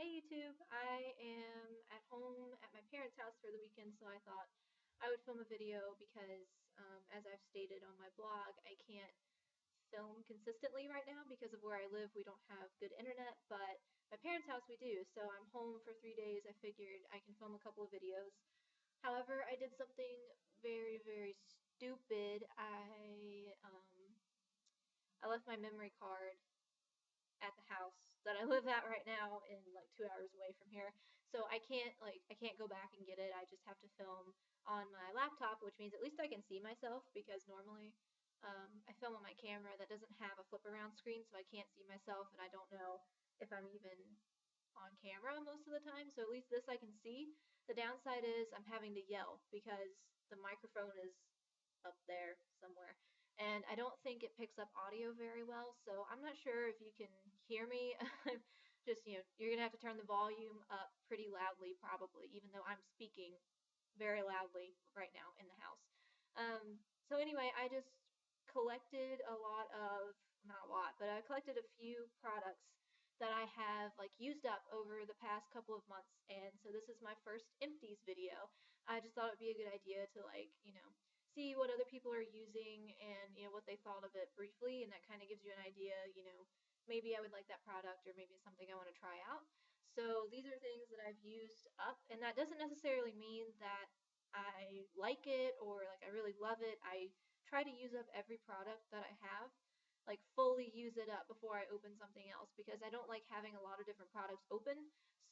Hey YouTube, I am at home at my parents' house for the weekend, so I thought I would film a video because, as I've stated on my blog, I can't film consistently right now because of where I live. We don't have good internet, but my parents' house we do, so I'm home for 3 days. I figured I can film a couple of videos. However, I did something very, very stupid. I left my memory card at the house that I live at right now in like 2 hours away from here. So I can't go back and get it. I just have to film on my laptop, which means at least I can see myself because normally I film on my camera that doesn't have a flip around screen, so I can't see myself and I don't know if I'm even on camera most of the time. So at least this I can see. The downside is I'm having to yell because the microphone is up there somewhere and I don't think it picks up audio very well, so I'm not sure if you can hear me. Just, you're gonna have to turn the volume up pretty loudly probably, even though I'm speaking very loudly right now in the house. So anyway, I just collected a lot of, not a lot, but I collected a few products that I have like used up over the past couple of months, and so this is my first Empties video. I just thought it'd be a good idea to see what other people are using and what they thought of it briefly, and that kind of gives you an idea, maybe I would like that product or maybe it's something I want to try out. So these are things that I've used up, and that doesn't necessarily mean that I like it or like I really love it. I try to use up every product that I have, like fully use it up before I open something else because I don't like having a lot of different products open.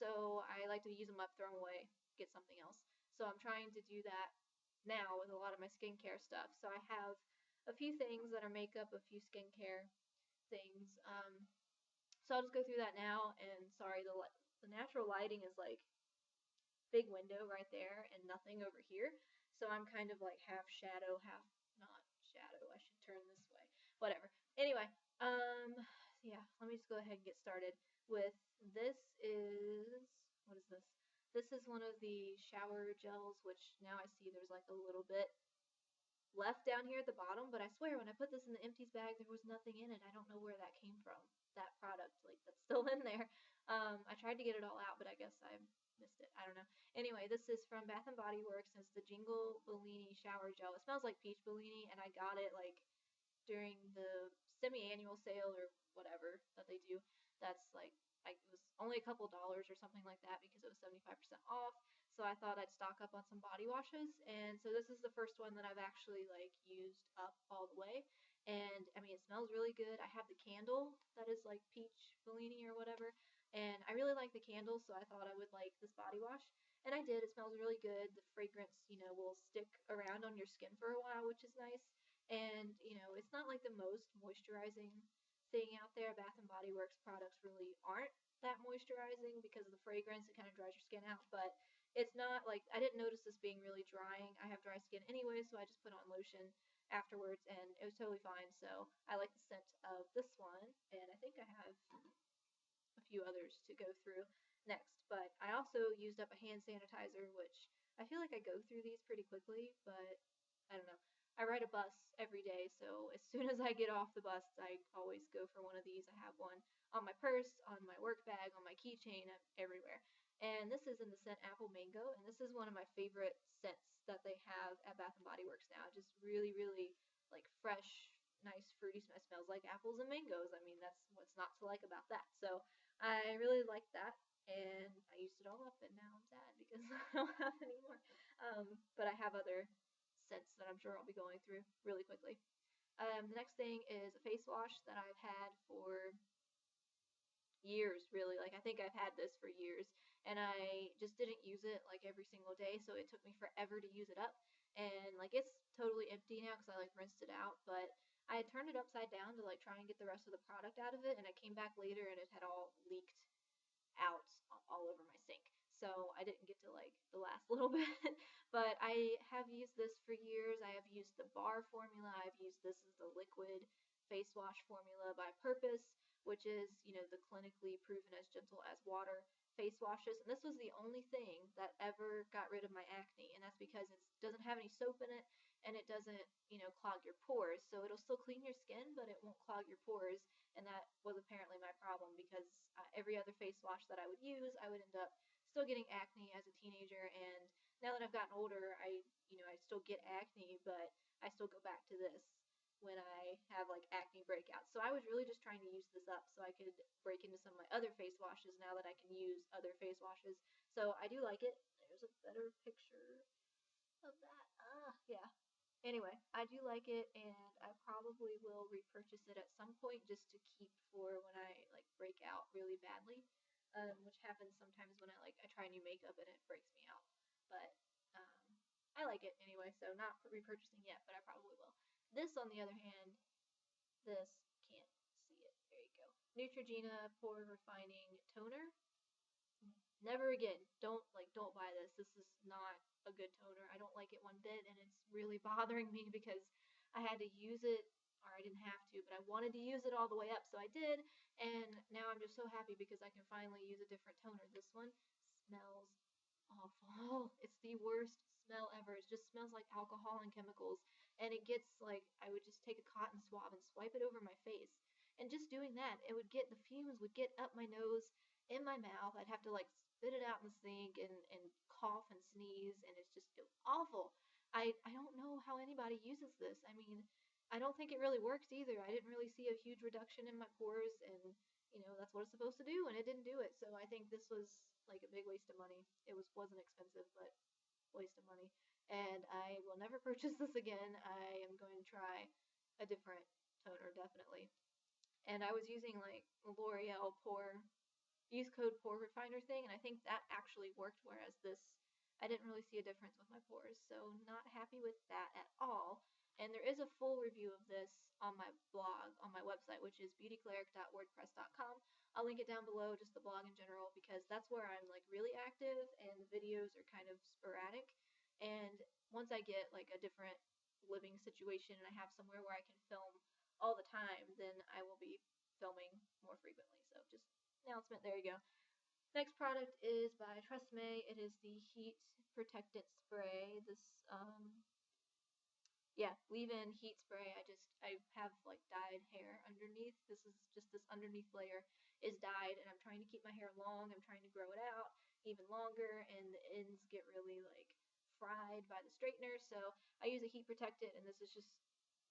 So I like to use them up, throw them away, get something else. So I'm trying to do that now with a lot of my skincare stuff. So I have a few things that are makeup, a few skincare things. So I'll just go through that now. And sorry, the natural lighting is like big window right there and nothing over here. So I'm kind of like half shadow, half not shadow. I should turn this way. Whatever. Anyway, yeah, let me just go ahead and get started with this what is this? This is one of the shower gels, which now I see there's like a little bit left down here at the bottom, but I swear when I put this in the empties bag, there was nothing in it. I don't know where that came from. That product, like that's still in there. I tried to get it all out, but I guess I missed it. I don't know. Anyway, this is from Bath and Body Works. It's the Jingle Bellini shower gel. It smells like peach Bellini, and I got it like during the semi-annual sale or whatever that they do. That's like it was only a couple dollars or something like that because it was 75% off. So I thought I'd stock up on some body washes, and so this is the first one that I've actually like used up all the way. And I mean, it smells really good. I have the candle that is like peach Bellini or whatever, and I really like the candle, so I thought I would like this body wash. And I did. It smells really good. The fragrance, will stick around on your skin for a while, which is nice. And, it's not like the most moisturizing thing out there. Bath and Body Works products really aren't that moisturizing because of the fragrance. It kind of dries your skin out, but it's not like I didn't notice this being really drying. I have dry skin anyway, so I just put on lotion afterwards and it was totally fine. So I like the scent of this one, and I think I have a few others to go through next. But I also used up a hand sanitizer, which I feel like I go through these pretty quickly, but I don't know. I ride a bus every day, so as soon as I get off the bus, I always go for one of these. I have one on my purse, on my work bag, on my keychain, everywhere. And this is in the scent Apple Mango, and this is one of my favorite scents that they have at Bath and Body Works now. Just really, really like fresh, nice fruity smell. It smells like apples and mangoes. I mean, that's what's not to like about that. So I really like that, and I used it all up, and now I'm sad because I don't have any more. But I have other scents that I'm sure I'll be going through really quickly. The next thing is a face wash that I've had for years, really. Like, I think I've had this for years, and I just didn't use it like every single day, so it took me forever to use it up. And like, it's totally empty now because I like rinsed it out, but I had turned it upside down to like try and get the rest of the product out of it, and I came back later and it had all leaked out all over my sink. So I didn't get to like the last little bit, but I have used this for years. I have used the bar formula. I've used this as the liquid face wash formula by Purpose, which is, the clinically proven as gentle as water face washes. And this was the only thing that ever got rid of my acne, and that's because it doesn't have any soap in it. and it doesn't, clog your pores. So it'll still clean your skin, but it won't clog your pores. And that was apparently my problem because every other face wash that I would use, I would end up still getting acne as a teenager. And now that I've gotten older, I still get acne, but I still go back to this when I have like acne breakouts. So I was really just trying to use this up so I could break into some of my other face washes now that I can use other face washes. So I do like it. There's a better picture of that. Yeah. Anyway, I do like it, and I probably will repurchase it at some point just to keep for when I like break out really badly, which happens sometimes when I try new makeup and it breaks me out. But I like it anyway, so not repurchasing yet, but I probably will. This, on the other hand, this can't see it. There you go. Neutrogena Pore Refining Toner. Never again. Don't buy this. This is not a good toner. I don't like it one bit, and it's really bothering me because I had to use it, or I didn't have to, but I wanted to use it all the way up, so I did, and now I'm just so happy because I can finally use a different toner. This one smells awful. It's the worst smell ever. It just smells like alcohol and chemicals, and it gets like I would just take a cotton swab and swipe it over my face. And just doing that, the fumes would get up my nose, in my mouth. I'd have to like spit it out in the sink and cough and sneeze, and it's just awful. I don't know how anybody uses this. I mean, I don't think it really works either. I didn't really see a huge reduction in my pores, and that's what it's supposed to do, and it didn't do it. So I think this was like a big waste of money. It wasn't expensive, but waste of money. And I will never purchase this again. I am going to try a different toner, definitely. And I was using like L'Oreal Pore use code pore refiner thing, and I think that actually worked, whereas this, I didn't really see a difference with my pores, so not happy with that at all. And there is a full review of this on my blog, on my website, which is beautycleric.wordpress.com. I'll link it down below, just the blog in general, because that's where I'm like really active, and the videos are kind of sporadic. And once I get like a different living situation and I have somewhere where I can film all the time, then I will be filming more frequently. So just announcement, there you go. Next product is by Tresemme. It is the Heat Protectant Spray. This, yeah, leave-in heat spray. I have like dyed hair underneath. This is just this underneath layer is dyed, and I'm trying to keep my hair long. I'm trying to grow it out even longer, and the ends get really like fried by the straightener. So I use a heat protectant, and this is just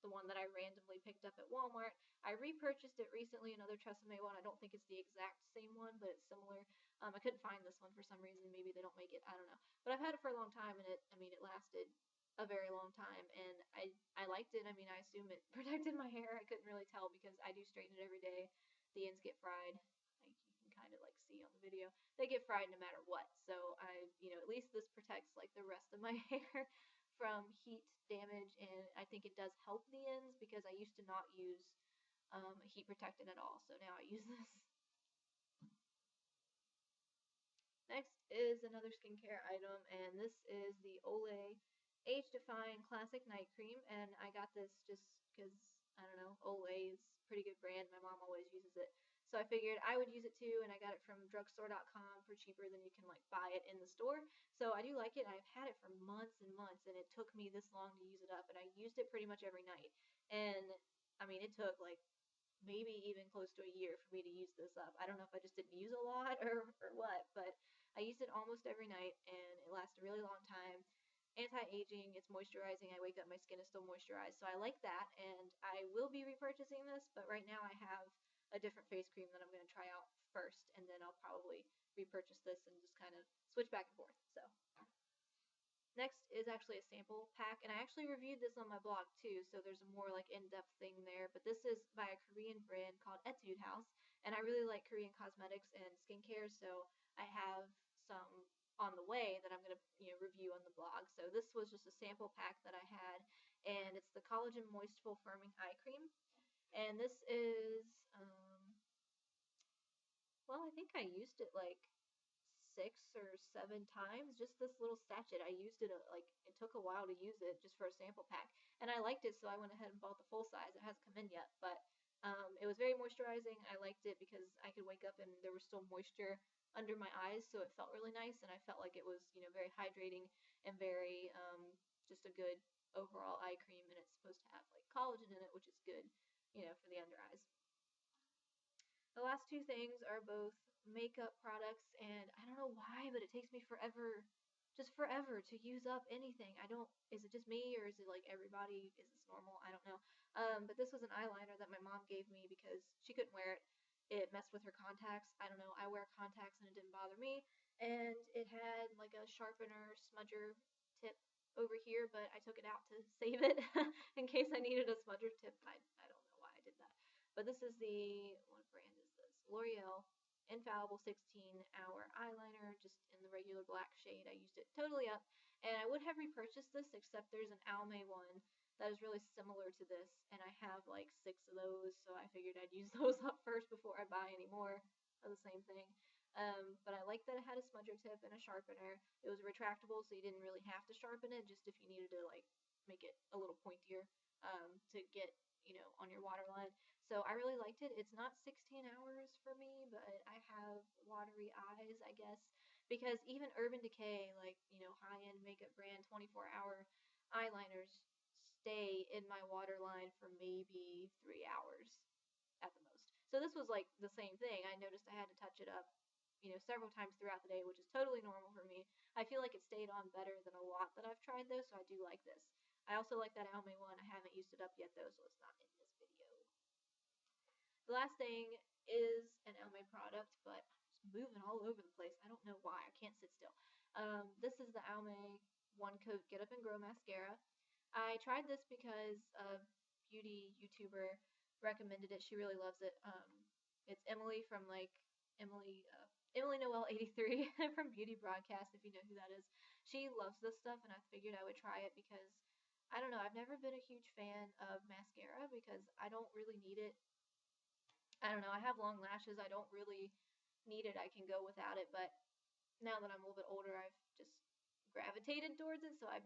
the one that I randomly picked up at Walmart. I repurchased it recently, another Tresemme one. I don't think it's the exact same one, but it's similar. I couldn't find this one for some reason. Maybe they don't make it. I don't know. But I've had it for a long time, and it lasted a very long time, and I liked it. I mean, I assume it protected my hair. I couldn't really tell because I do straighten it every day. The ends get fried. Like you can kind of like see on the video. They get fried no matter what. So at least this protects like the rest of my hair from heat damage, and I think it does help the ends because I used to not use a heat protectant at all. So now I use this. Next is another skincare item, and this is the Olay Age Defying Classic Night Cream, and I got this just because, I don't know, Olay is a pretty good brand. My mom always uses it. So I figured I would use it too, and I got it from drugstore.com for cheaper than you can like buy it in the store. So I do like it. I've had it for months and months, and it took me this long to use it up, and I used it pretty much every night. And I mean, it took like maybe even close to a year for me to use this up. I don't know if I just didn't use a lot or what, but I used it almost every night, and it lasts a really long time. Anti-aging, it's moisturizing. I wake up, my skin is still moisturized, so I like that, and I will be repurchasing this, but right now I have a different face cream that I'm going to try out first, and then I'll probably repurchase this and just kind of switch back and forth. So next is actually a sample pack, and I actually reviewed this on my blog too, so there's a more like in-depth thing there, but this is by a Korean brand called Etude House, and I really like Korean cosmetics and skincare, so I have some on the way that I'm going to review on the blog. So this was just a sample pack that I had, and it's the Collagen Moistful Firming Eye Cream, and this is, well, I think I used it like 6 or 7 times, just this little sachet. I used it like it took a while to use it just for a sample pack, and I liked it, so I went ahead and bought the full size. It hasn't come in yet, but it was very moisturizing. I liked it because I could wake up and there was still moisture under my eyes, so it felt really nice, and I felt like it was very hydrating and very just a good overall eye cream, and it's supposed to have like collagen in it, which is good, for the under eyes. The last two things are both makeup products, and I don't know why, but it takes me forever, just forever to use up anything. I don't, is it just me or is it like everybody? Is this normal? I don't know. But this was an eyeliner that my mom gave me because she couldn't wear it. It messed with her contacts. I don't know. I wear contacts and it didn't bother me. And it had like a sharpener smudger tip over here, but I took it out to save it in case I needed a smudger tip. I don't know why I did that. But this is what brand is this? L'Oreal Infallible 16-hour eyeliner, just in the regular black shade. I used it totally up, and I would have repurchased this, except there's an Almay one that is really similar to this, and I have like 6 of those, so I figured I'd use those up first before I buy any more of the same thing. But I like that it had a smudger tip and a sharpener. It was retractable, so you didn't really have to sharpen it, just if you needed to like make it a little pointier to get on your waterline. So I really liked it. It's not 16 hours for me, but I have watery eyes, I guess, because even Urban Decay, like, high-end makeup brand 24-hour eyeliners stay in my waterline for maybe 3 hours at the most. So this was like the same thing. I noticed I had to touch it up, several times throughout the day, which is totally normal for me. I feel like it stayed on better than a lot that I've tried though, so I do like this. I also like that Almay one. I haven't used it up yet though, so it's not in this video. The last thing is an Elme product, but I'm just moving all over the place. I don't know why. I can't sit still. This is the Alme One Coat Get Up and Grow Mascara. I tried this because a beauty YouTuber recommended it. She really loves it. It's Emily from Emily Noel 83 from Beauty Broadcast, if you know who that is. She loves this stuff, and I figured I would try it because I don't know. I've never been a huge fan of mascara because I don't really need it. I don't know. I have long lashes. I don't really need it. I can go without it. But now that I'm a little bit older, I've just gravitated towards it. So I've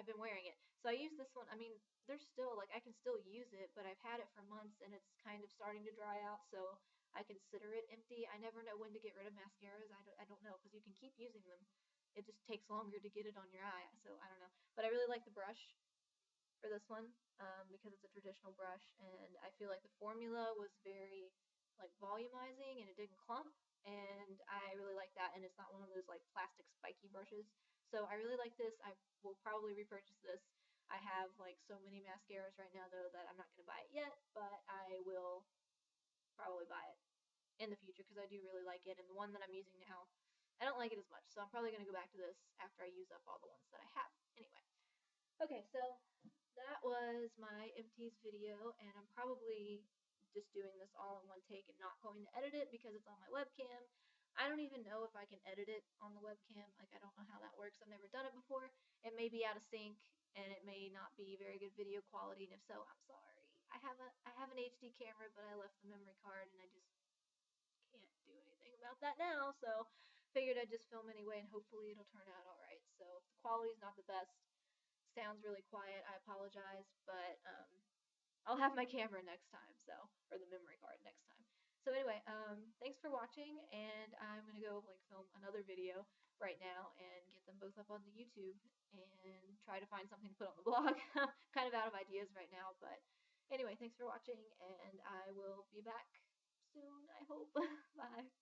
been wearing it. So I use this one. I mean, there's still like I can still use it, but I've had it for months and it's kind of starting to dry out. So I consider it empty. I never know when to get rid of mascaras. I don't know because you can keep using them. It just takes longer to get it on your eye. So I don't know. But I really like the brush for this one because it's a traditional brush, and I feel like the formula was very like volumizing and it didn't clump, and I really like that. And it's not one of those like plastic spiky brushes, so I really like this. I will probably repurchase this. I have like so many mascaras right now though that I'm not going to buy it yet, but I will probably buy it in the future because I do really like it. And the one that I'm using now, I don't like it as much, so I'm probably going to go back to this after I use up all the ones that I have. Anyway, okay, so that was my empties video, and I'm probably just doing this all in one take and not going to edit it because it's on my webcam. I don't even know if I can edit it on the webcam. Like, I don't know how that works. I've never done it before. It may be out of sync, and it may not be very good video quality, and if so, I'm sorry. I have an HD camera, but I left the memory card, and I just can't do anything about that now, so figured I'd just film anyway, and hopefully it'll turn out alright. So if the quality's not the best, sounds really quiet, I apologize, but I'll have my camera next time, so, or the memory card next time. So anyway, thanks for watching, and I'm gonna go like film another video right now and get them both up on the YouTube and try to find something to put on the blog. Kind of out of ideas right now, but anyway, thanks for watching, and I will be back soon, I hope. Bye.